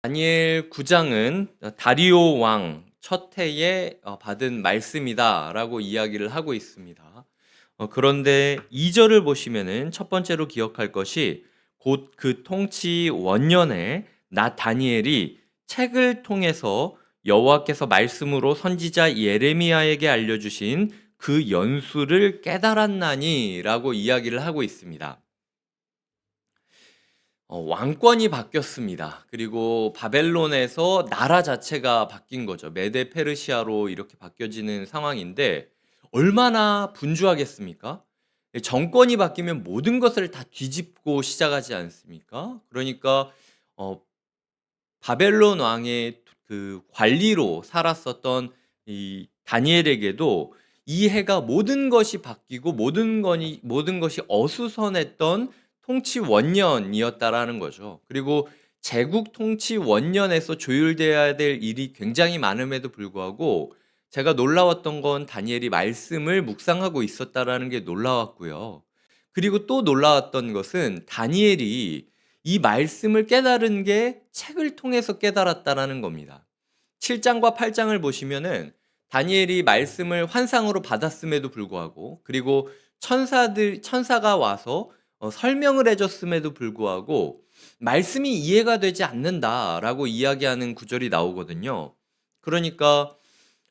다니엘 9장은 다리오 왕 첫 해에 받은 말씀이다라고 이야기를 하고 있습니다. 그런데 2절을 보시면은 첫 번째로 기억할 것이 곧 그 통치 원년에 나 다니엘이 책을 통해서 여호와께서 말씀으로 선지자 예레미야에게 알려주신 그 연수를 깨달았나니라고 이야기를 하고 있습니다. 왕권이 바뀌었습니다. 그리고 바벨론에서 나라 자체가 바뀐 거죠. 메데 페르시아로 이렇게 바뀌어지는 상황인데 얼마나 분주하겠습니까? 정권이 바뀌면 모든 것을 다 뒤집고 시작하지 않습니까? 그러니까 어, 바벨론 왕의 그 관리로 살았었던 이 다니엘에게도 이 해가 모든 것이 바뀌고 모든 것이 어수선했던 통치 원년이었다라는 거죠. 그리고 제국 통치 원년에서 조율돼야 될 일이 굉장히 많음에도 불구하고 제가 놀라웠던 건 다니엘이 말씀을 묵상하고 있었다라는 게 놀라웠고요. 그리고 또 놀라웠던 것은 다니엘이 이 말씀을 깨달은 게 책을 통해서 깨달았다라는 겁니다. 7장과 8장을 보시면은 다니엘이 말씀을 환상으로 받았음에도 불구하고 그리고 천사가 와서 설명을 해줬음에도 불구하고 말씀이 이해가 되지 않는다라고 이야기하는 구절이 나오거든요. 그러니까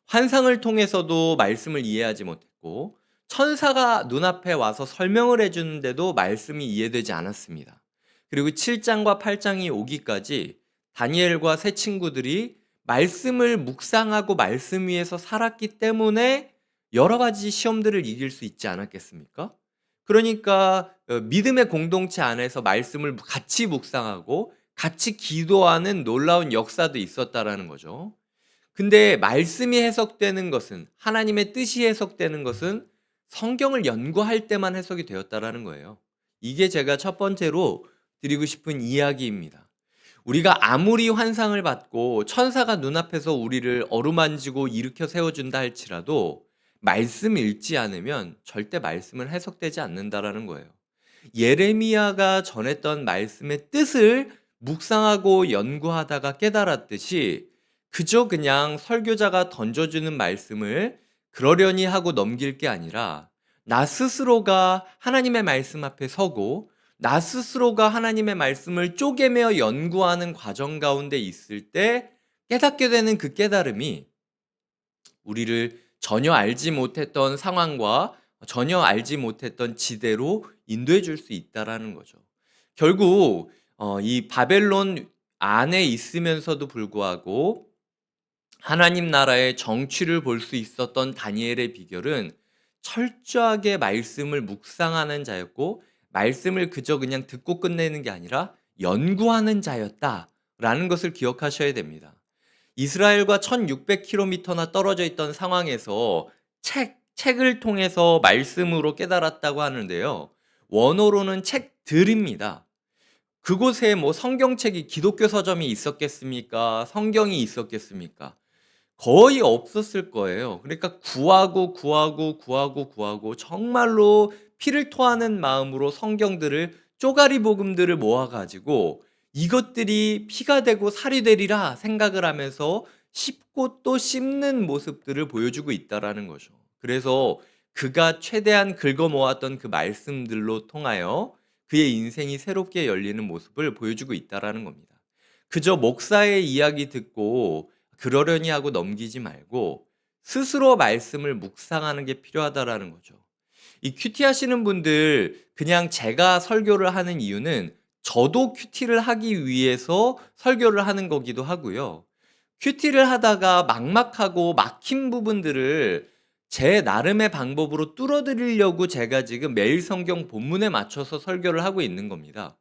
환상을 통해서도 말씀을 이해하지 못했고 천사가 눈앞에 와서 설명을 해주는데도 말씀이 이해되지 않았습니다. 그리고 7장과 8장이 오기까지 다니엘과 세 친구들이 말씀을 묵상하고 말씀 위에서 살았기 때문에 여러 가지 시험들을 이길 수 있지 않았겠습니까? 그러니까 믿음의 공동체 안에서 말씀을 같이 묵상하고 같이 기도하는 놀라운 역사도 있었다라는 거죠. 근데 말씀이 해석되는 것은 하나님의 뜻이 해석되는 것은 성경을 연구할 때만 해석이 되었다라는 거예요. 이게 제가 첫 번째로 드리고 싶은 이야기입니다. 우리가 아무리 환상을 받고 천사가 눈앞에서 우리를 어루만지고 일으켜 세워준다 할지라도 말씀 읽지 않으면 절대 말씀을 해석되지 않는다라는 거예요. 예레미야가 전했던 말씀의 뜻을 묵상하고 연구하다가 깨달았듯이 그저 그냥 설교자가 던져주는 말씀을 그러려니 하고 넘길 게 아니라 나 스스로가 하나님의 말씀 앞에 서고 나 스스로가 하나님의 말씀을 쪼개며 연구하는 과정 가운데 있을 때 깨닫게 되는 그 깨달음이 우리를 전혀 알지 못했던 상황과 전혀 알지 못했던 지대로 인도해 줄 수 있다라는 거죠. 결국 이 바벨론 안에 있으면서도 불구하고 하나님 나라의 정취를 볼 수 있었던 다니엘의 비결은 철저하게 말씀을 묵상하는 자였고 말씀을 그저 그냥 듣고 끝내는 게 아니라 연구하는 자였다라는 것을 기억하셔야 됩니다. 이스라엘과 1600km나 떨어져 있던 상황에서 책을 통해서 말씀으로 깨달았다고 하는데요. 원어로는 책들입니다. 그곳에 뭐 성경책이 기독교 서점이 있었겠습니까? 성경이 있었겠습니까? 거의 없었을 거예요. 그러니까 구하고 정말로 피를 토하는 마음으로 성경들을 쪼가리 복음들을 모아 가지고 이것들이 피가 되고 살이 되리라 생각을 하면서 씹고 또 씹는 모습들을 보여주고 있다라는 거죠. 그래서 그가 최대한 긁어 모았던 그 말씀들로 통하여 그의 인생이 새롭게 열리는 모습을 보여주고 있다라는 겁니다. 그저 목사의 이야기 듣고 그러려니 하고 넘기지 말고 스스로 말씀을 묵상하는 게 필요하다라는 거죠. 이 큐티 하시는 분들 그냥 제가 설교를 하는 이유는 저도 큐티를 하기 위해서 설교를 하는 거기도 하고요. 큐티를 하다가 막막하고 막힌 부분들을 제 나름의 방법으로 뚫어드리려고 제가 지금 매일 성경 본문에 맞춰서 설교를 하고 있는 겁니다.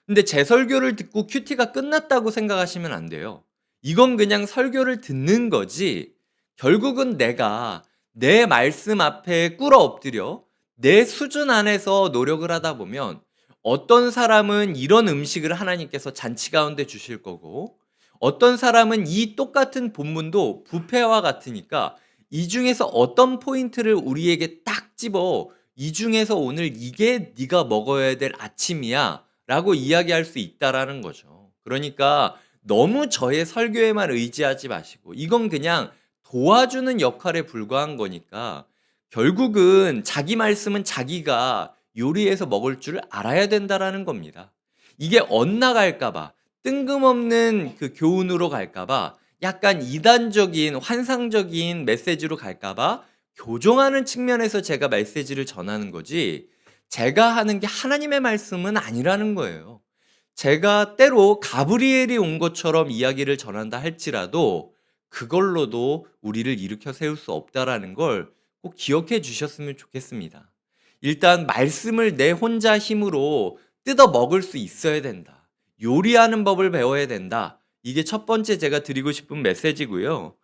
근데 제 설교를 듣고 큐티가 끝났다고 생각하시면 안 돼요. 이건 그냥 설교를 듣는 거지 결국은 내가 내 말씀 앞에 꿇어 엎드려 내 수준 안에서 노력을 하다 보면 어떤 사람은 이런 음식을 하나님께서 잔치 가운데 주실 거고 어떤 사람은 이 똑같은 본문도 뷔페와 같으니까 이 중에서 어떤 포인트를 우리에게 딱 집어 이 중에서 오늘 이게 네가 먹어야 될 아침이야 라고 이야기할 수 있다라는 거죠. 그러니까 너무 저의 설교에만 의지하지 마시고 이건 그냥 도와주는 역할에 불과한 거니까 결국은 자기 말씀은 자기가 요리해서 먹을 줄 알아야 된다라는 겁니다. 이게 엇나갈까 봐, 뜬금없는 그 교훈으로 갈까 봐, 약간 이단적인 환상적인 메시지로 갈까 봐 교정하는 측면에서 제가 메시지를 전하는 거지, 제가 하는 게 하나님의 말씀은 아니라는 거예요. 제가 때로 가브리엘이 온 것처럼 이야기를 전한다 할지라도 그걸로도 우리를 일으켜 세울 수 없다라는 걸 꼭 기억해 주셨으면 좋겠습니다. 일단 말씀을 내 혼자 힘으로 뜯어 먹을 수 있어야 된다. 요리하는 법을 배워야 된다. 이게 첫 번째 제가 드리고 싶은 메시지고요.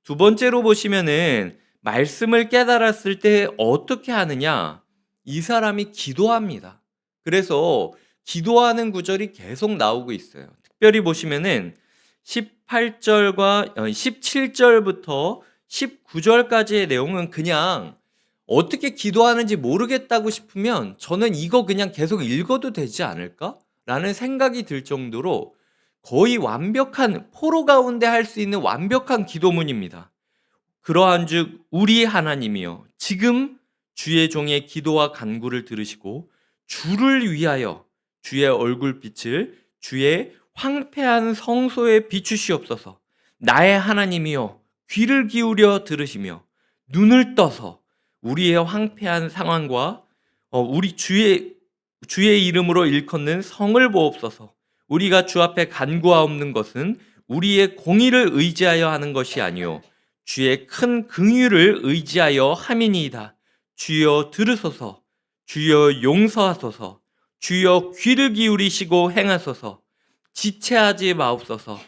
두 번째로 보시면은 말씀을 깨달았을 때 어떻게 하느냐? 이 사람이 기도합니다. 그래서 기도하는 구절이 계속 나오고 있어요. 특별히 보시면은 18절과 17절부터 19절까지의 내용은 그냥 어떻게 기도하는지 모르겠다고 싶으면 저는 이거 그냥 계속 읽어도 되지 않을까? 라는 생각이 들 정도로 거의 완벽한, 포로 가운데 할 수 있는 완벽한 기도문입니다. 그러한즉 우리 하나님이여 지금 주의 종의 기도와 간구를 들으시고 주를 위하여 주의 얼굴빛을 주의 황폐한 성소에 비추시옵소서. 나의 하나님이여 귀를 기울여 들으시며 눈을 떠서 우리의 황폐한 상황과 우리 주의 이름으로 일컫는 성을 보옵소서. 우리가 주 앞에 간구하옵는 것은 우리의 공의를 의지하여 하는 것이 아니요 주의 큰 긍휼을 의지하여 함이니이다. 주여 들으소서. 주여 용서하소서. 주여 귀를 기울이시고 행하소서. 지체하지 마옵소서.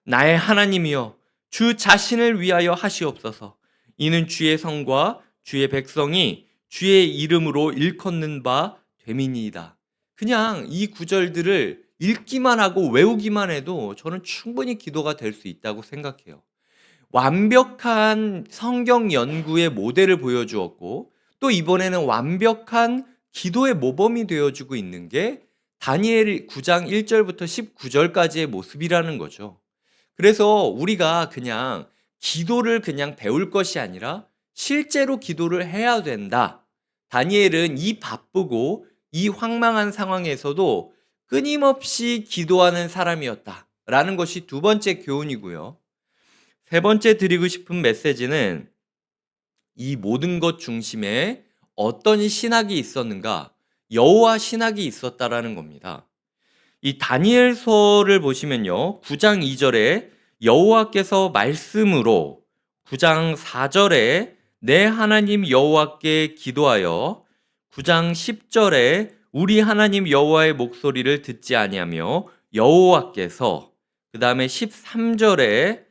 나의 하나님이여 주 자신을 위하여 하시옵소서. 이는 주의 성과 주의 백성이 주의 이름으로 일컫는 바 됨이니이다. 그냥 이 구절들을 읽기만 하고 외우기만 해도 저는 충분히 기도가 될 수 있다고 생각해요. 완벽한 성경 연구의 모델을 보여주었고 또 이번에는 완벽한 기도의 모범이 되어주고 있는 게 다니엘 9장 1절부터 19절까지의 모습이라는 거죠. 그래서 우리가 그냥 기도를 그냥 배울 것이 아니라 실제로 기도를 해야 된다. 다니엘은 이 바쁘고 이 황망한 상황에서도 끊임없이 기도하는 사람이었다라는 것이 두 번째 교훈이고요. 세 번째 드리고 싶은 메시지는 이 모든 것 중심에 어떤 신학이 있었는가? 여호와 신학이 있었다라는 겁니다. 이 다니엘서를 보시면요. 9장 2절에 여호와께서 말씀으로, 9장 4절에 내 하나님 여호와께 기도하여, 9장 10절에 우리 하나님 여호와의 목소리를 듣지 아니하며 여호와께서, 그 다음에 13절에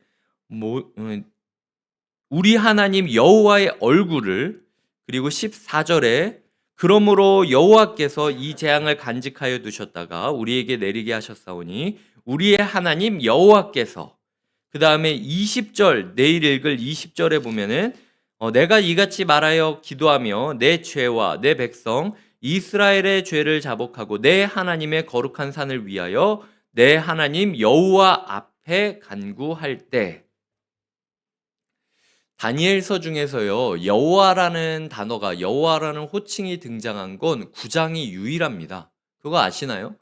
우리 하나님 여호와의 얼굴을, 그리고 14절에 그러므로 여호와께서 이 재앙을 간직하여 두셨다가 우리에게 내리게 하셨사오니 우리의 하나님 여호와께서, 그 다음에 20절, 내일 읽을 20절에 보면은 내가 이같이 말하여 기도하며 내 죄와 내 백성 이스라엘의 죄를 자복하고 내 하나님의 거룩한 산을 위하여 내 하나님 여호와 앞에 간구할 때, 다니엘서 중에서요, 여호와라는 단어가, 여호와라는 호칭이 등장한 건 9장이 유일합니다. 그거 아시나요?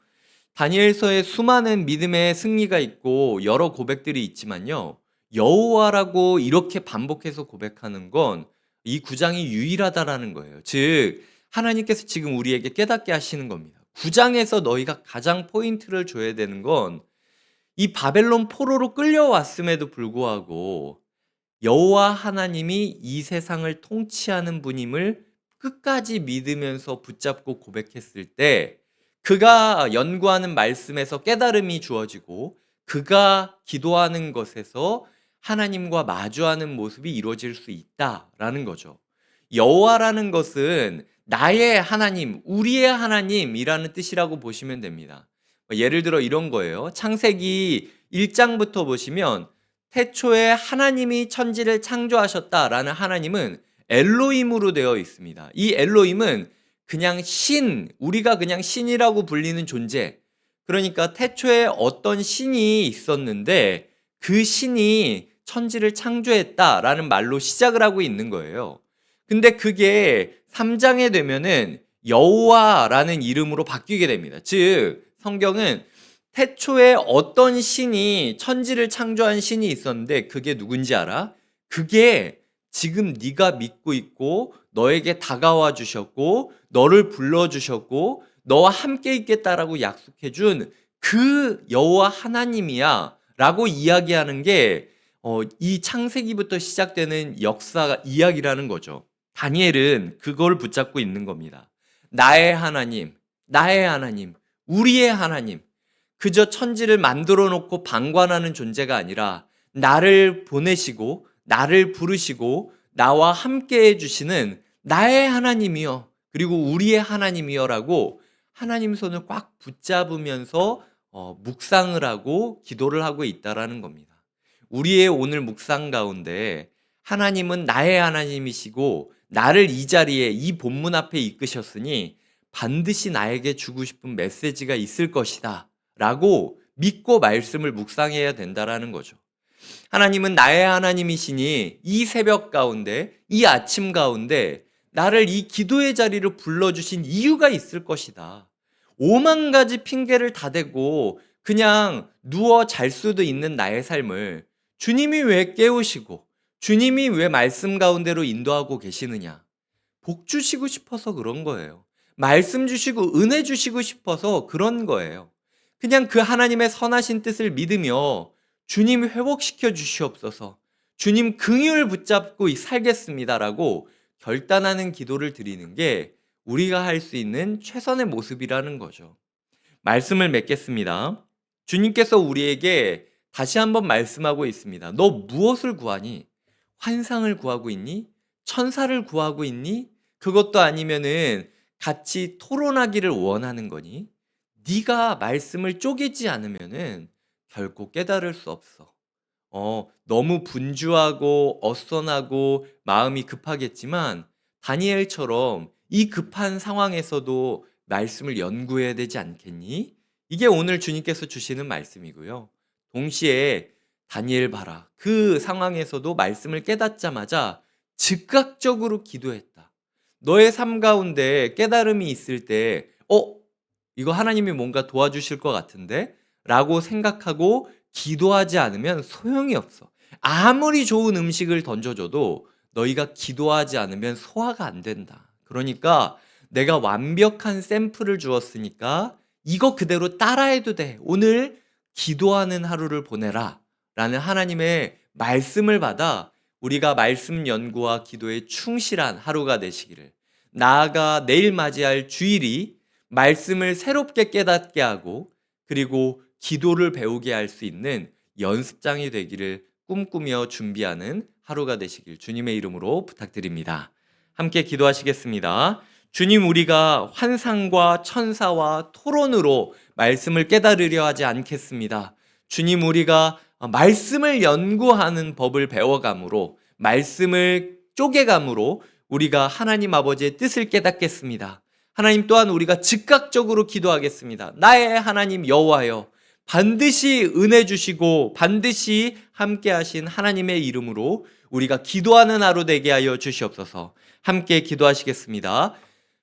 다니엘서에 수많은 믿음의 승리가 있고 여러 고백들이 있지만요, 여호와라고 이렇게 반복해서 고백하는 건 이 9장이 유일하다라는 거예요. 즉 하나님께서 지금 우리에게 깨닫게 하시는 겁니다. 9장에서 너희가 가장 포인트를 줘야 되는 건 이 바벨론 포로로 끌려왔음에도 불구하고 여호와 하나님이 이 세상을 통치하는 분임을 끝까지 믿으면서 붙잡고 고백했을 때 그가 연구하는 말씀에서 깨달음이 주어지고 그가 기도하는 것에서 하나님과 마주하는 모습이 이루어질 수 있다라는 거죠. 여호와라는 것은 나의 하나님, 우리의 하나님이라는 뜻이라고 보시면 됩니다. 예를 들어 이런 거예요. 창세기 1장부터 보시면 태초에 하나님이 천지를 창조하셨다라는 하나님은 엘로힘으로 되어 있습니다. 이 엘로힘은 그냥 신, 우리가 그냥 신이라고 불리는 존재, 그러니까 태초에 어떤 신이 있었는데 그 신이 천지를 창조했다라는 말로 시작을 하고 있는 거예요. 근데 그게 3장에 되면은 여호와라는 이름으로 바뀌게 됩니다. 즉 성경은 태초에 어떤 신이 천지를 창조한 신이 있었는데 그게 누군지 알아? 그게 지금 네가 믿고 있고 너에게 다가와 주셨고 너를 불러 주셨고 너와 함께 있겠다라고 약속해 준 그 여호와 하나님이야 라고 이야기하는 게 이 창세기부터 시작되는 역사 이야기라는 거죠. 다니엘은 그걸 붙잡고 있는 겁니다. 나의 하나님, 나의 하나님, 우리의 하나님. 그저 천지를 만들어 놓고 방관하는 존재가 아니라 나를 보내시고 나를 부르시고 나와 함께 해주시는 나의 하나님이여 그리고 우리의 하나님이여라고 하나님 손을 꽉 붙잡으면서 묵상을 하고 기도를 하고 있다라는 겁니다. 우리의 오늘 묵상 가운데 하나님은 나의 하나님이시고 나를 이 자리에 이 본문 앞에 이끄셨으니 반드시 나에게 주고 싶은 메시지가 있을 것이다 라고 믿고 말씀을 묵상해야 된다라는 거죠. 하나님은 나의 하나님이시니 이 새벽 가운데 이 아침 가운데 나를 이 기도의 자리로 불러주신 이유가 있을 것이다. 5만 가지 핑계를 다 대고 그냥 누워 잘 수도 있는 나의 삶을 주님이 왜 깨우시고 주님이 왜 말씀 가운데로 인도하고 계시느냐. 복 주시고 싶어서 그런 거예요. 말씀 주시고 은혜 주시고 싶어서 그런 거예요. 그냥 그 하나님의 선하신 뜻을 믿으며 주님 회복시켜 주시옵소서. 주님 긍휼을 붙잡고 살겠습니다라고 결단하는 기도를 드리는 게 우리가 할 수 있는 최선의 모습이라는 거죠. 말씀을 맺겠습니다. 주님께서 우리에게 다시 한번 말씀하고 있습니다. 너 무엇을 구하니? 환상을 구하고 있니? 천사를 구하고 있니? 그것도 아니면은 같이 토론하기를 원하는 거니? 네가 말씀을 쪼개지 않으면은 결코 깨달을 수 없어. 너무 분주하고 어선하고 마음이 급하겠지만 다니엘처럼 이 급한 상황에서도 말씀을 연구해야 되지 않겠니? 이게 오늘 주님께서 주시는 말씀이고요. 동시에 다니엘 봐라. 그 상황에서도 말씀을 깨닫자마자 즉각적으로 기도했다. 너의 삶 가운데 깨달음이 있을 때, 이거 하나님이 뭔가 도와주실 것 같은데? 라고 생각하고 기도하지 않으면 소용이 없어. 아무리 좋은 음식을 던져줘도 너희가 기도하지 않으면 소화가 안 된다. 그러니까 내가 완벽한 샘플을 주었으니까 이거 그대로 따라해도 돼. 오늘 기도하는 하루를 보내라. 라는 하나님의 말씀을 받아 우리가 말씀 연구와 기도에 충실한 하루가 되시기를. 나아가 내일 맞이할 주일이 말씀을 새롭게 깨닫게 하고 그리고 기도를 배우게 할 수 있는 연습장이 되기를 꿈꾸며 준비하는 하루가 되시길 주님의 이름으로 부탁드립니다. 함께 기도하시겠습니다. 주님, 우리가 환상과 천사와 토론으로 말씀을 깨달으려 하지 않겠습니다. 주님, 우리가 말씀을 연구하는 법을 배워감으로 말씀을 쪼개감으로 우리가 하나님 아버지의 뜻을 깨닫겠습니다. 하나님 또한 우리가 즉각적으로 기도하겠습니다. 나의 하나님 여호와여, 반드시 은혜 주시고 반드시 함께 하신 하나님의 이름으로 우리가 기도하는 하루 되게 하여 주시옵소서. 함께 기도하시겠습니다.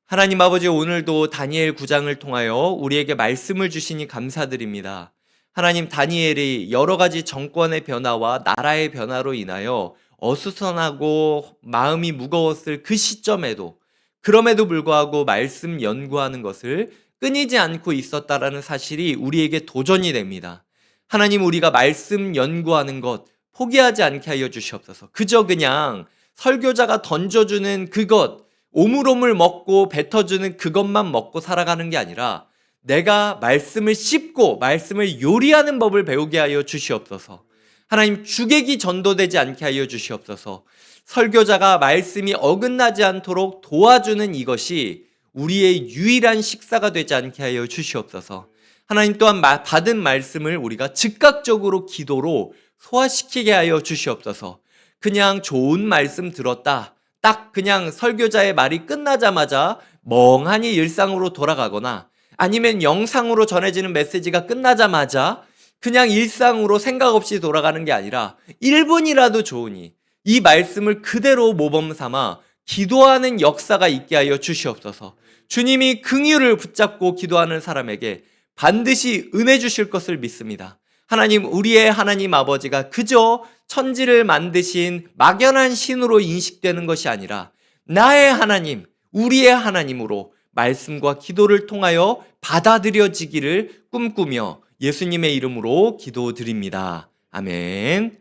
하나님 아버지, 오늘도 다니엘 9장을 통하여 우리에게 말씀을 주시니 감사드립니다. 하나님, 다니엘이 여러 가지 정권의 변화와 나라의 변화로 인하여 어수선하고 마음이 무거웠을 그 시점에도 그럼에도 불구하고 말씀 연구하는 것을 끊이지 않고 있었다라는 사실이 우리에게 도전이 됩니다. 하나님, 우리가 말씀 연구하는 것 포기하지 않게 하여 주시옵소서. 그저 그냥 설교자가 던져주는 그것, 오물오물 먹고 뱉어주는 그것만 먹고 살아가는 게 아니라 내가 말씀을 씹고 말씀을 요리하는 법을 배우게 하여 주시옵소서. 하나님, 주객이 전도되지 않게 하여 주시옵소서. 설교자가 말씀이 어긋나지 않도록 도와주는 이것이 우리의 유일한 식사가 되지 않게 하여 주시옵소서. 하나님, 또한 받은 말씀을 우리가 즉각적으로 기도로 소화시키게 하여 주시옵소서. 그냥 좋은 말씀 들었다, 딱 그냥 설교자의 말이 끝나자마자 멍하니 일상으로 돌아가거나 아니면 영상으로 전해지는 메시지가 끝나자마자 그냥 일상으로 생각 없이 돌아가는 게 아니라 1분이라도 좋으니 이 말씀을 그대로 모범 삼아 기도하는 역사가 있게 하여 주시옵소서. 주님이 긍휼을 붙잡고 기도하는 사람에게 반드시 은혜 주실 것을 믿습니다. 하나님, 우리의 하나님 아버지가 그저 천지를 만드신 막연한 신으로 인식되는 것이 아니라 나의 하나님, 우리의 하나님으로 말씀과 기도를 통하여 받아들여지기를 꿈꾸며 예수님의 이름으로 기도드립니다. 아멘.